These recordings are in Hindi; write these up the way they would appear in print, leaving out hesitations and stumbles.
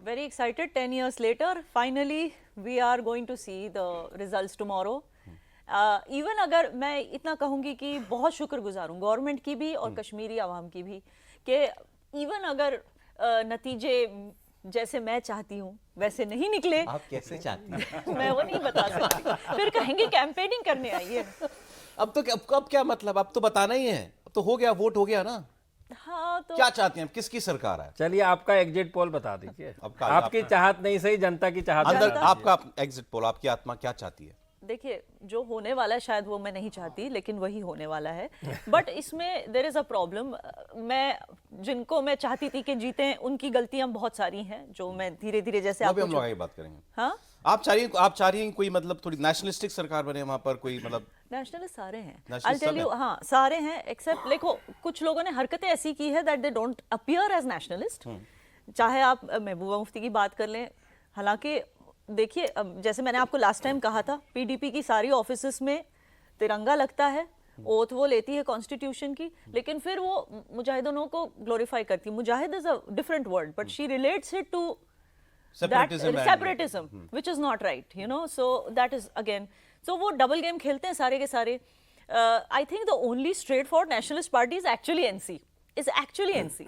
Very excited. 10 years later, finally, we are going to see the results tomorrow. Even अगर मैं इतना कहूँगी कि बहुत शुक्रगुजार हूँ गवर्नमेंट की भी और कश्मीरी आवाम की भी कि इवन अगर नतीजे जैसे मैं चाहती हूँ वैसे नहीं निकले। आप कैसे चाहती हैं? मैं वो नहीं बता सकती, फिर कहेंगे कैंपेनिंग करने आई है। अब क्या मतलब, अब तो बताना ही है, अब तो हो गया, वोट हो गया ना। हाँ तो क्या चाहते हैं, किसकी सरकार है? चलिए आपका एग्जिट पोल बता दीजिए। आपका- आपकी चाहत नहीं सही, जनता की चाहत अंदर बता दीजिए। आपका एग्जिट पोल, आपकी आत्मा क्या चाहती है? देखिए जो होने वाला है शायद वो मैं नहीं चाहती, लेकिन वही होने वाला है। बट इसमें देयर इज अ प्रॉब्लम। मैं जिनको मैं चाहती थी कि जीते उनकी गलतियां बहुत सारी हैं जो मैं धीरे धीरे जैसे वो भी आपको हम लोग आगे बात करेंगे। हाँ आप चाह रही हैं कोई मतलब थोड़ी नेशनलिस्टिक सरकार बने वहां पर, कोई मतलब नेशनलिस्ट सारे हैं। Nationalist I'll tell सब you, हैं? हाँ सारे हैं एक्सेप्ट देखो कुछ लोगों ने हरकतें ऐसी की है that they don't appear as nationalist. चाहे आप महबूबा मुफ्ती की बात कर लें, हालांकि देखिए जैसे मैंने आपको लास्ट टाइम कहा था पीडीपी की सारी ऑफिसेस में तिरंगा लगता है, ओथ वो लेती है कॉन्स्टिट्यूशन की, लेकिन फिर वो मुजाहिदों को ग्लोरीफाई करती है। मुजाहिद is a different word but she relates it to separatism which is not right, you know, so that is again, so वो डबल गेम खेलते हैं सारे के सारे। I think the only straightforward nationalist party is actually NC।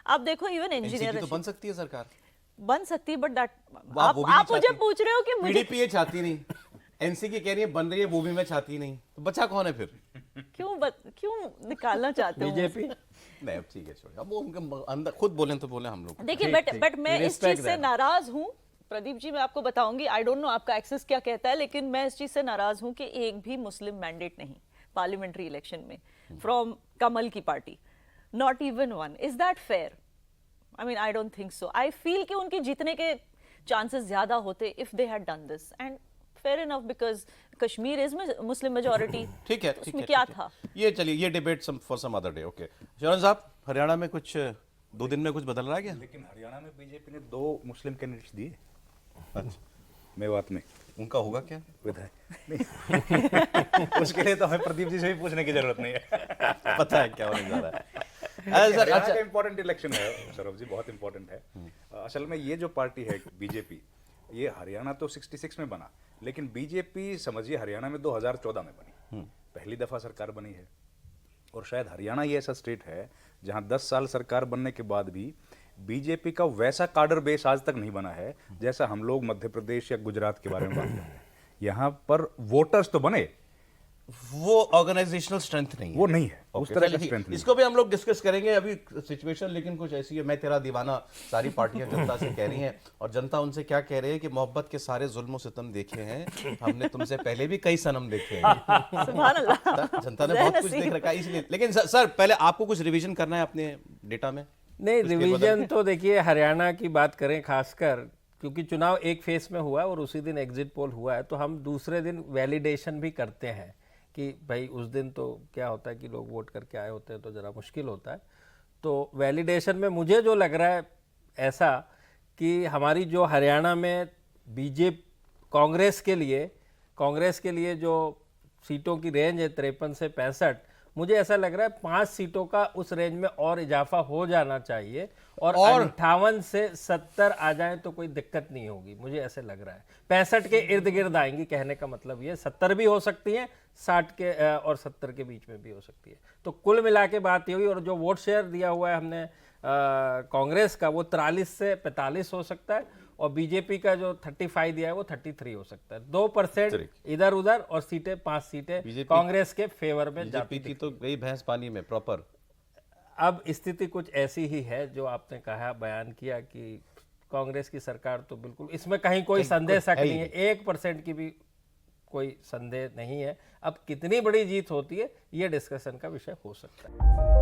आप देखो इवन एनसीपी इंजीनियर तो बन सकती है सरकार। बन सकती, बट दैट आप वो भी आप नहीं मुझे चाहती। पूछ रहे हो कि मुझे पीडीपी ये चाहती नहीं, एनसी की कह रही है बन रही है, वो भी मैं चाहती नहीं, तो बचा कौन है फिर? क्यों निकालना चाहते हो? बीजेपी नहीं अब ठीक है, छोड़िए, अब वो उनके अंदर खुद बोलें तो बोले हम लोग। देखिए ठीक, बट मैं इस respect चीज से that। नाराज हूँ प्रदीप जी। मैं आपको बताऊंगी, आई डोंट नो आपका एक्सेस क्या कहता है, लेकिन मैं इस चीज से नाराज हूँ कि एक भी मुस्लिम मैंडेट नहीं पार्लियामेंट्री इलेक्शन में फ्रॉम कमल की party, not even one. Is that fair? I mean I don't think so. I feel कि उनकी जीतने के चांसेस ज्यादा होते if they had done this, and fair enough because Kashmir is Muslim majority. ठीक है, उसमें क्या ठीक है। था? ये चलिए, ये debate for some other day. Okay Sharan साहब, हरियाणा में कुछ 2 दिन में कुछ बदल रहा है क्या? लेकिन हरियाणा में बीजेपी ने 2 मुस्लिम कैंडिडेट्स दिए अच्छा, मेवात में उनका होगा क्या? विधायक नहीं उसके लिए तो हमें प्रदीप जी से भी पूछने की जरूरत नहीं है। पता है क्या होने जा रहा है? सर हरियाणा अच्छा, का इम्पोर्टेंट इलेक्शन है सौरभ जी, बहुत इंपॉर्टेंट है। असल में ये जो पार्टी है बीजेपी, ये हरियाणा तो 66 में बना, लेकिन बीजेपी समझिए हरियाणा में 2014 में बनी, पहली दफा सरकार बनी है। और शायद हरियाणा ही ऐसा स्टेट है जहां 10 साल सरकार बनने के बाद भी बीजेपी का वैसा कार्डर बेस आज तक नहीं बना है जैसा हम लोग मध्य प्रदेश या गुजरात के बारे में बात करते हैं। यहाँ पर वोटर्स तो बने, वो ऑर्गेनाइजेशनल स्ट्रेंथ नहीं है, वो नहीं है, उस Okay, तरह चलिए, की स्ट्रेंथ नहीं। इसको भी हम लोग डिस्कस करेंगे। अभी सिचुएशन लेकिन कुछ ऐसी है, मैं तेरा दीवाना सारी पार्टियां जनता से कह रही हैं, और जनता उनसे क्या कह रही है कि मोहब्बत के सारे जुल्म सितम देखे हैं हमने, तुमसे पहले भी कई सनम देखे हैं। सुभान अल्लाह। जनता ने बहुत कुछ देख रखा है इसलिए। लेकिन सर पहले आपको कुछ रिवीजन करना है अपने डेटा में। नहीं, उसके रिवीजन तो देखिए हरियाणा की बात करें खासकर, क्योंकि चुनाव एक फेस में हुआ और उसी दिन एग्जिट पोल हुआ है, तो हम दूसरे दिन वैलिडेशन भी करते हैं कि भाई उस दिन तो क्या होता है कि लोग वोट करके आए होते हैं तो ज़रा मुश्किल होता है। तो वैलिडेशन में मुझे जो लग रहा है ऐसा कि हमारी जो हरियाणा में बीजेपी कांग्रेस के लिए जो सीटों की रेंज है 53 से 65, मुझे ऐसा लग रहा है 5 सीटों का उस रेंज में और इजाफा हो जाना चाहिए और 58 से 70 आ जाए तो कोई दिक्कत नहीं होगी, मुझे ऐसे लग रहा है। 65 के इर्द गिर्द आएंगी, कहने का मतलब ये 70 भी हो सकती हैं, 60 के और 70 के बीच में भी हो सकती है। तो कुल मिला के बात ये हुई। और जो वोट शेयर दिया हुआ है हमने कांग्रेस का, वो 43 से 45 हो सकता है, और बीजेपी का जो 35 दिया है वो 33 हो सकता है। 2% इधर उधर, और सीटें 5 सीटें कांग्रेस के फेवर में जाती बीजेपी की तो गई भैंस पानी में प्रॉपर। अब स्थिति कुछ ऐसी ही है जो आपने कहा, बयान किया कि कांग्रेस की सरकार तो बिल्कुल, इसमें कहीं कोई संदेह शक नहीं है, 1% की भी कोई संदेह नहीं है। अब कितनी बड़ी जीत होती है ये डिस्कशन का विषय हो सकता है।